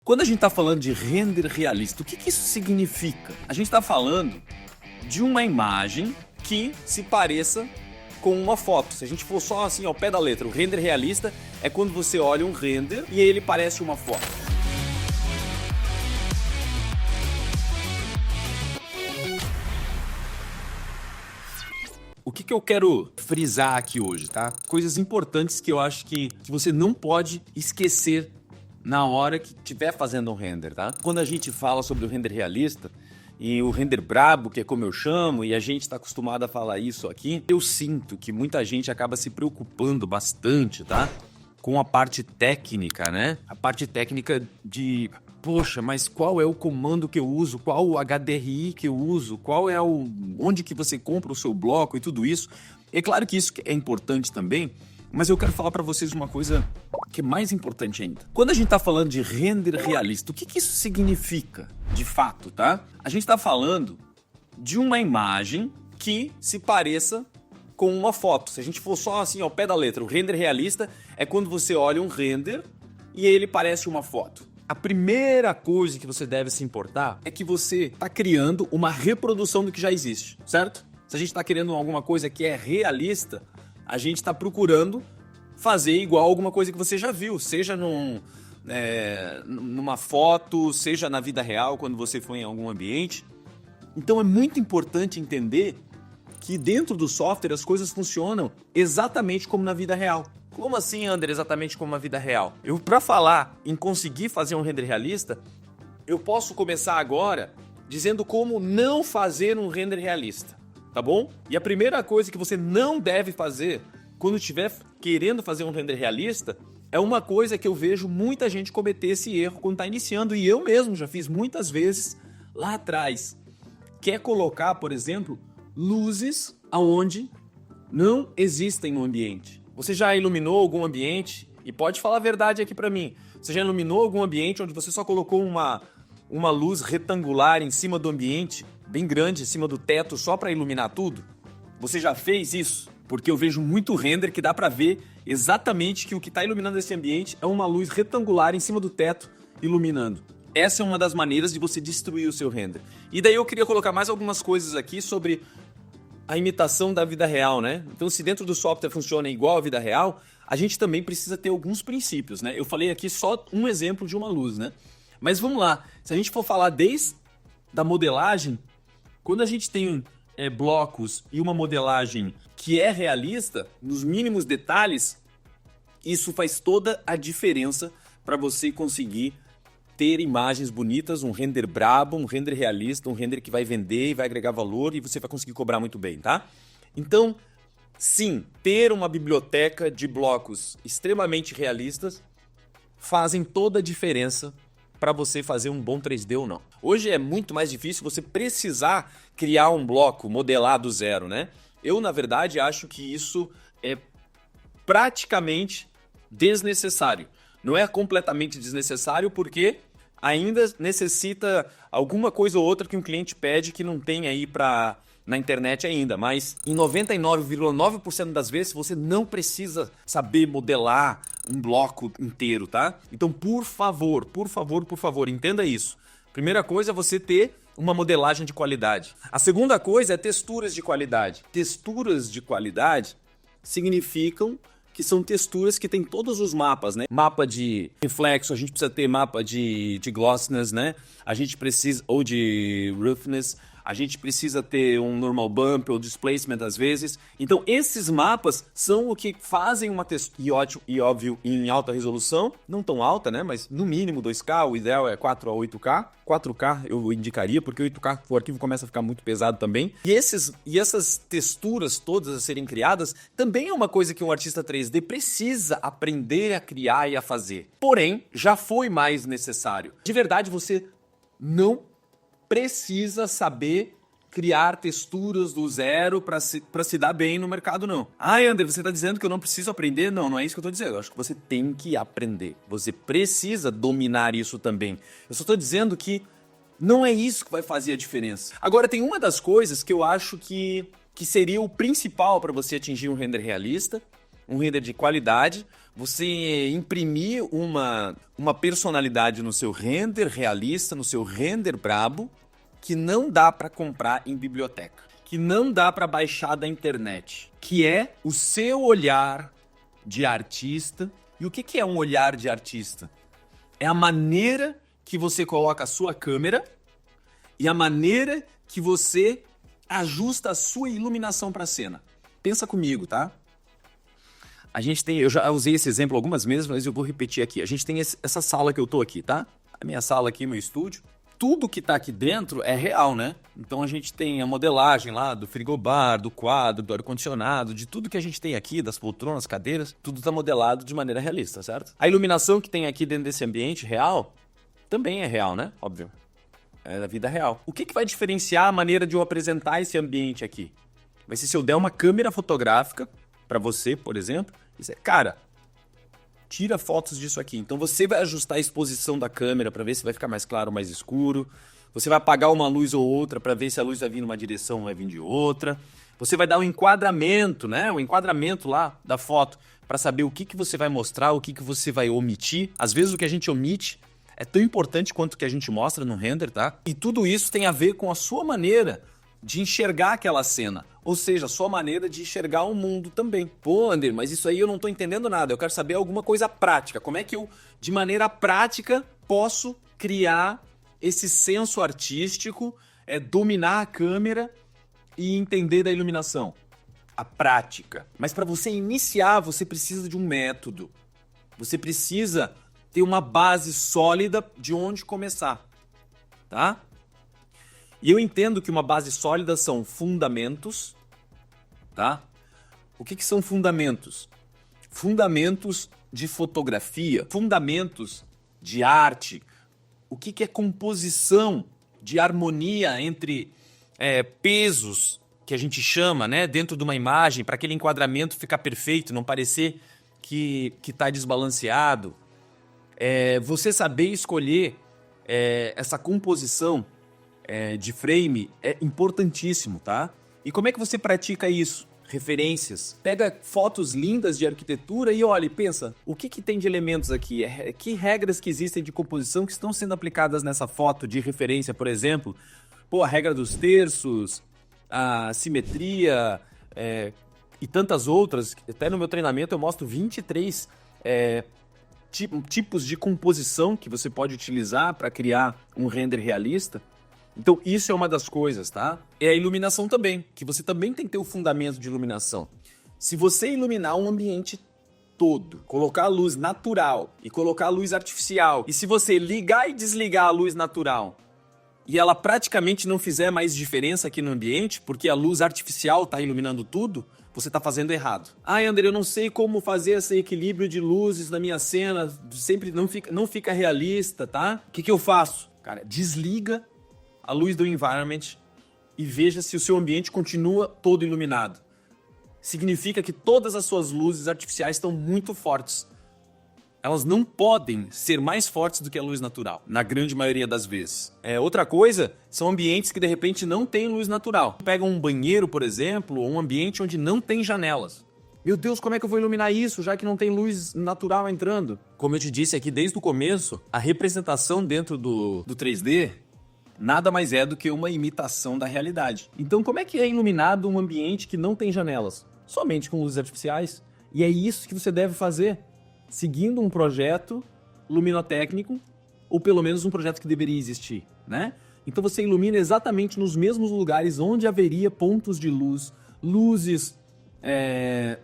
Quando a gente está falando de render realista, o que isso significa? A gente está falando de uma imagem que se pareça com uma foto. Se a gente for só assim ao pé da letra, o render realista é quando você olha um render e ele parece uma foto. O que eu quero frisar aqui hoje, tá? Coisas importantes que eu acho que você não pode esquecer na hora que estiver fazendo um render, tá? Quando a gente fala sobre o render realista e o render brabo, que é como eu chamo, e a gente está acostumado a falar isso aqui, eu sinto que muita gente acaba se preocupando bastante, tá? Com a parte técnica, né? A parte técnica de, poxa, mas qual é o comando que eu uso? Qual o HDRI que eu uso? Qual é onde que você compra o seu bloco e tudo isso? É claro que isso é importante também, mas eu quero falar para vocês uma coisa que é mais importante ainda. Quando a gente está falando de render realista, o que isso significa de fato, tá? A gente está falando de uma imagem que se pareça com uma foto. Se a gente for só assim ao pé da letra, o render realista é quando você olha um render e ele parece uma foto. A primeira coisa que você deve se importar é que você está criando uma reprodução do que já existe, certo? Se a gente está querendo alguma coisa que é realista, a gente está procurando fazer igual alguma coisa que você já viu, seja numa foto, seja na vida real, quando você for em algum ambiente. Então é muito importante entender que dentro do software as coisas funcionam exatamente como na vida real. Como assim, André, exatamente como na vida real? Para falar em conseguir fazer um render realista, eu posso começar agora dizendo como não fazer um render realista, tá bom? E a primeira coisa que você não deve fazer quando estiver querendo fazer um render realista é uma coisa que eu vejo muita gente cometer esse erro quando está iniciando, e eu mesmo já fiz muitas vezes lá atrás, que é colocar, por exemplo, luzes aonde não existem no ambiente. Você já iluminou algum ambiente? E pode falar a verdade aqui para mim. Você já iluminou algum ambiente onde você só colocou uma luz retangular em cima do ambiente, bem grande, em cima do teto, só para iluminar tudo? Você já fez isso? Porque eu vejo muito render que dá para ver exatamente que o que está iluminando esse ambiente é uma luz retangular em cima do teto iluminando. Essa é uma das maneiras de você destruir o seu render. E daí eu queria colocar mais algumas coisas aqui sobre a imitação da vida real, né? Então, se dentro do software funciona igual à vida real, a gente também precisa ter alguns princípios, né? Eu falei aqui só um exemplo de uma luz, né? Mas vamos lá, se a gente for falar desde da modelagem, quando a gente tem blocos e uma modelagem que é realista, nos mínimos detalhes, isso faz toda a diferença para você conseguir ter imagens bonitas, um render brabo, um render realista, um render que vai vender e vai agregar valor e você vai conseguir cobrar muito bem, tá? Então, sim, ter uma biblioteca de blocos extremamente realistas fazem toda a diferença para você fazer um bom 3D ou não. Hoje é muito mais difícil você precisar criar um bloco, modelar do zero, né? Eu, na verdade, acho que isso é praticamente desnecessário. Não é completamente desnecessário porque ainda necessita alguma coisa ou outra que um cliente pede que não tem aí na internet ainda, mas em 99,9% das vezes você não precisa saber modelar um bloco inteiro, tá? Então, por favor, entenda isso. Primeira coisa é você ter uma modelagem de qualidade. A segunda coisa é texturas de qualidade. Texturas de qualidade significam que são texturas que tem todos os mapas, né? Mapa de reflexo, a gente precisa ter mapa de glossiness, né? A gente precisa, ou de roughness, a gente precisa ter um normal bump ou displacement às vezes. Então esses mapas são o que fazem uma textura, e óbvio, em alta resolução, não tão alta, né? Mas no mínimo 2K, o ideal é 4 a 8K. 4K eu indicaria, porque 8K o arquivo começa a ficar muito pesado também. E essas texturas todas a serem criadas também é uma coisa que um artista 3D precisa aprender a criar e a fazer. Porém, já foi mais necessário. De verdade, você não precisa saber criar texturas do zero para se dar bem no mercado, não. Ai, André, você está dizendo que eu não preciso aprender? Não, não é isso que eu estou dizendo. Eu acho que você tem que aprender. Você precisa dominar isso também. Eu só estou dizendo que não é isso que vai fazer a diferença. Agora, tem uma das coisas que eu acho que seria o principal para você atingir um render realista, um render de qualidade, você imprimir uma personalidade no seu render realista, no seu render brabo, que não dá para comprar em biblioteca, que não dá para baixar da internet, que é o seu olhar de artista. E o que é um olhar de artista? É a maneira que você coloca a sua câmera e a maneira que você ajusta a sua iluminação para a cena. Pensa comigo, tá? Eu já usei esse exemplo algumas vezes, mas eu vou repetir aqui. A gente tem essa sala que eu tô aqui, tá? A minha sala aqui, meu estúdio. Tudo que tá aqui dentro é real, né? Então a gente tem a modelagem lá do frigobar, do quadro, do ar-condicionado, de tudo que a gente tem aqui, das poltronas, cadeiras, tudo tá modelado de maneira realista, certo? A iluminação que tem aqui dentro desse ambiente real também é real, né? Óbvio. É da vida real. O que vai diferenciar a maneira de eu apresentar esse ambiente aqui? Vai ser se eu der uma câmera fotográfica para você, por exemplo, e dizer, cara, tira fotos disso aqui. Então você vai ajustar a exposição da câmera para ver se vai ficar mais claro ou mais escuro. Você vai apagar uma luz ou outra para ver se a luz vai vir numa direção ou vai vir de outra. Você vai dar um enquadramento, né? O enquadramento lá da foto para saber o que você vai mostrar, o que você vai omitir. Às vezes o que a gente omite é tão importante quanto o que a gente mostra no render, tá? E tudo isso tem a ver com a sua maneira de enxergar aquela cena. Ou seja, a sua maneira de enxergar o mundo também. Pô, André, mas isso aí eu não tô entendendo nada. Eu quero saber alguma coisa prática. Como é que eu, de maneira prática, posso criar esse senso artístico, dominar a câmera e entender da iluminação? A prática. Mas para você iniciar, você precisa de um método. Você precisa ter uma base sólida de onde começar, tá? E eu entendo que uma base sólida são fundamentos, tá? O que são fundamentos? Fundamentos de fotografia, fundamentos de arte. O que é composição de harmonia entre pesos, que a gente chama, né, dentro de uma imagem, para aquele enquadramento ficar perfeito, não parecer que está desbalanceado. Você saber escolher essa composição de frame é importantíssimo, tá? E como é que você pratica isso? Referências. Pega fotos lindas de arquitetura e olha, pensa, o que tem de elementos aqui? Que regras que existem de composição que estão sendo aplicadas nessa foto de referência, por exemplo? Pô, a regra dos terços, a simetria e tantas outras. Até no meu treinamento eu mostro 23 tipos de composição que você pode utilizar para criar um render realista. Então isso é uma das coisas, tá? É a iluminação também, que você também tem que ter o fundamento de iluminação. Se você iluminar um ambiente todo, colocar a luz natural e colocar a luz artificial, e se você ligar e desligar a luz natural e ela praticamente não fizer mais diferença aqui no ambiente, porque a luz artificial está iluminando tudo, você está fazendo errado. Ai, André, eu não sei como fazer esse equilíbrio de luzes na minha cena, sempre não fica realista, tá? O que eu faço? Cara, desliga a luz do environment e veja se o seu ambiente continua todo iluminado. Significa que todas as suas luzes artificiais estão muito fortes. Elas não podem ser mais fortes do que a luz natural, na grande maioria das vezes. Outra coisa, são ambientes que de repente não têm luz natural. Pega um banheiro, por exemplo, ou um ambiente onde não tem janelas. Meu Deus, como é que eu vou iluminar isso, já que não tem luz natural entrando? Como eu te disse aqui desde o começo, a representação dentro do 3D nada mais é do que uma imitação da realidade. Então, como é que é iluminado um ambiente que não tem janelas? Somente com luzes artificiais. E é isso que você deve fazer, seguindo um projeto luminotécnico, ou pelo menos um projeto que deveria existir, né? Então você ilumina exatamente nos mesmos lugares onde haveria pontos de luz, luzes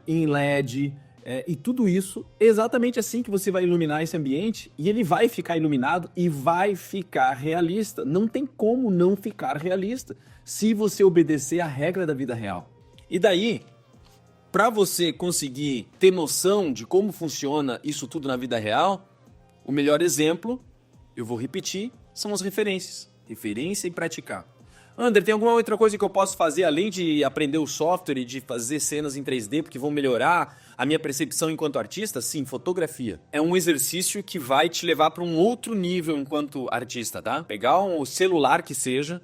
em LED, e tudo isso, exatamente assim que você vai iluminar esse ambiente, e ele vai ficar iluminado e vai ficar realista. Não tem como não ficar realista se você obedecer à regra da vida real. E daí, para você conseguir ter noção de como funciona isso tudo na vida real, o melhor exemplo, eu vou repetir, são as referências. Referência e praticar. André, tem alguma outra coisa que eu posso fazer além de aprender o software e de fazer cenas em 3D porque vão melhorar a minha percepção enquanto artista? Sim, fotografia. É um exercício que vai te levar para um outro nível enquanto artista, tá? Pegar um celular que seja,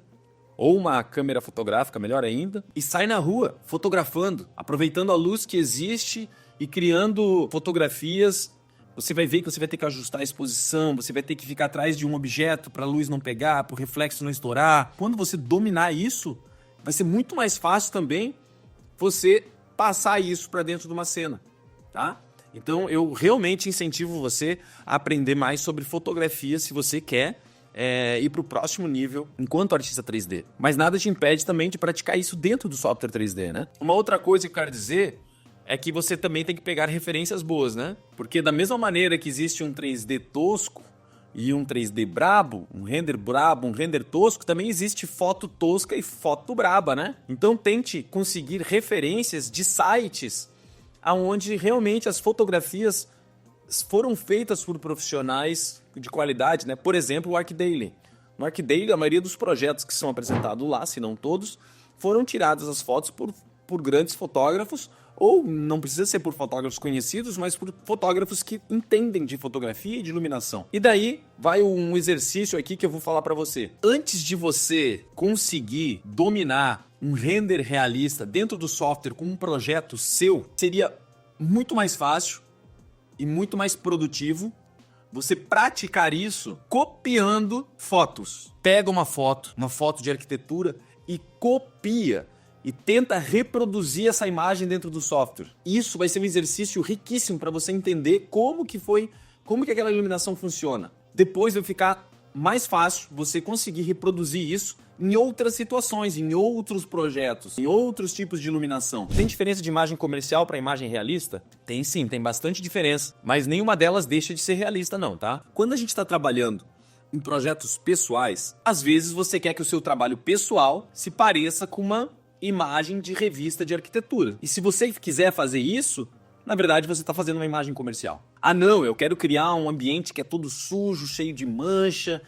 ou uma câmera fotográfica, melhor ainda, e sai na rua fotografando, aproveitando a luz que existe e criando fotografias. Você vai ver que você vai ter que ajustar a exposição, você vai ter que ficar atrás de um objeto para a luz não pegar, para o reflexo não estourar. Quando você dominar isso, vai ser muito mais fácil também você passar isso para dentro de uma cena, tá? Então eu realmente incentivo você a aprender mais sobre fotografia se você quer ir para o próximo nível enquanto artista 3D. Mas nada te impede também de praticar isso dentro do software 3D, né? Uma outra coisa que eu quero dizer é que você também tem que pegar referências boas, né? Porque da mesma maneira que existe um 3D tosco e um 3D brabo, um render tosco, também existe foto tosca e foto braba, né? Então tente conseguir referências de sites onde realmente as fotografias foram feitas por profissionais de qualidade, né? Por exemplo, o ArcDaily. No ArcDaily, a maioria dos projetos que são apresentados lá, se não todos, foram tiradas as fotos por grandes fotógrafos, ou não precisa ser por fotógrafos conhecidos, mas por fotógrafos que entendem de fotografia e de iluminação. E daí vai um exercício aqui que eu vou falar para você. Antes de você conseguir dominar um render realista dentro do software com um projeto seu, seria muito mais fácil e muito mais produtivo você praticar isso copiando fotos. Pega uma foto de arquitetura e copia e tenta reproduzir essa imagem dentro do software. Isso vai ser um exercício riquíssimo para você entender como que aquela iluminação funciona. Depois vai ficar mais fácil você conseguir reproduzir isso em outras situações, em outros projetos, em outros tipos de iluminação. Tem diferença de imagem comercial para imagem realista? Tem sim, tem bastante diferença, mas nenhuma delas deixa de ser realista não, tá? Quando a gente está trabalhando em projetos pessoais, às vezes você quer que o seu trabalho pessoal se pareça com uma imagem de revista de arquitetura. E se você quiser fazer isso, na verdade você está fazendo uma imagem comercial. Ah não, eu quero criar um ambiente que é todo sujo, cheio de mancha,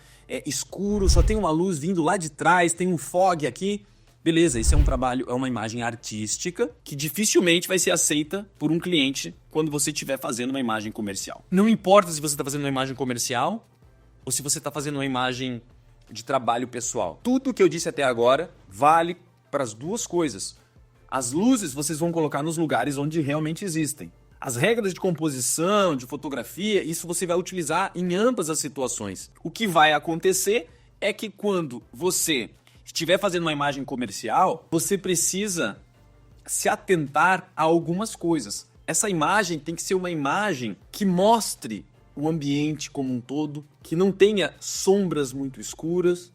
escuro, só tem uma luz vindo lá de trás, tem um fog aqui. Beleza, esse é um trabalho, é uma imagem artística que dificilmente vai ser aceita por um cliente quando você estiver fazendo uma imagem comercial. Não importa se você está fazendo uma imagem comercial ou se você está fazendo uma imagem de trabalho pessoal. Tudo que eu disse até agora vale para as duas coisas. As luzes vocês vão colocar nos lugares onde realmente existem. As regras de composição, de fotografia, isso você vai utilizar em ambas as situações. O que vai acontecer é que quando você estiver fazendo uma imagem comercial, você precisa se atentar a algumas coisas. Essa imagem tem que ser uma imagem que mostre o ambiente como um todo, que não tenha sombras muito escuras,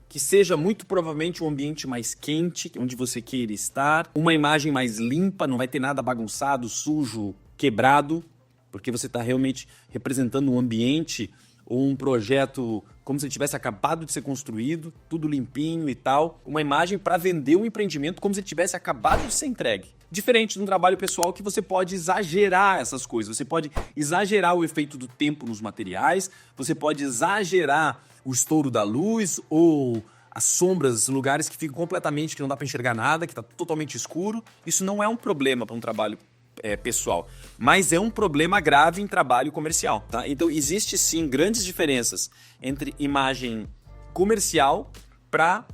que seja muito provavelmente um ambiente mais quente, onde você queira estar, uma imagem mais limpa, não vai ter nada bagunçado, sujo, quebrado, porque você está realmente representando um ambiente ou um projeto como se ele tivesse acabado de ser construído, tudo limpinho e tal. Uma imagem para vender um empreendimento como se ele tivesse acabado de ser entregue. Diferente de um trabalho pessoal que você pode exagerar essas coisas, você pode exagerar o efeito do tempo nos materiais, você pode exagerar o estouro da luz ou as sombras, lugares que ficam completamente, que não dá para enxergar nada, que está totalmente escuro. Isso não é um problema para um trabalho pessoal, mas é um problema grave em trabalho comercial, tá? Então existe sim grandes diferenças entre imagem comercial para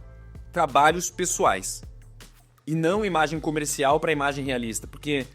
trabalhos pessoais e não imagem comercial para imagem realista, porque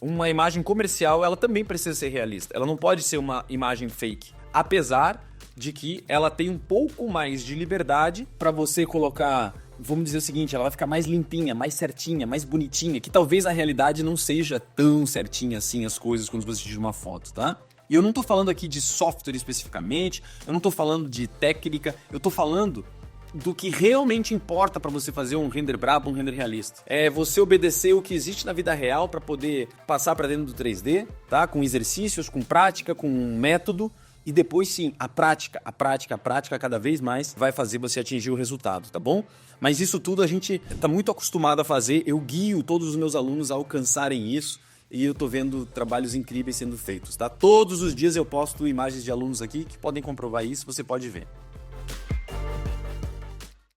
uma imagem comercial ela também precisa ser realista, ela não pode ser uma imagem fake, apesar de que ela tem um pouco mais de liberdade para você colocar, vamos dizer o seguinte, ela vai ficar mais limpinha, mais certinha, mais bonitinha, que talvez a realidade não seja tão certinha assim as coisas quando você tira uma foto, tá? E eu não tô falando aqui de software especificamente, eu não tô falando de técnica, eu tô falando do que realmente importa para você fazer um render brabo, um render realista. É você obedecer o que existe na vida real para poder passar para dentro do 3D, tá? Com exercícios, com prática, com método. E depois sim, a prática cada vez mais vai fazer você atingir o resultado, tá bom? Mas isso tudo a gente tá muito acostumado a fazer, eu guio todos os meus alunos a alcançarem isso e eu tô vendo trabalhos incríveis sendo feitos, tá? Todos os dias eu posto imagens de alunos aqui que podem comprovar isso, você pode ver.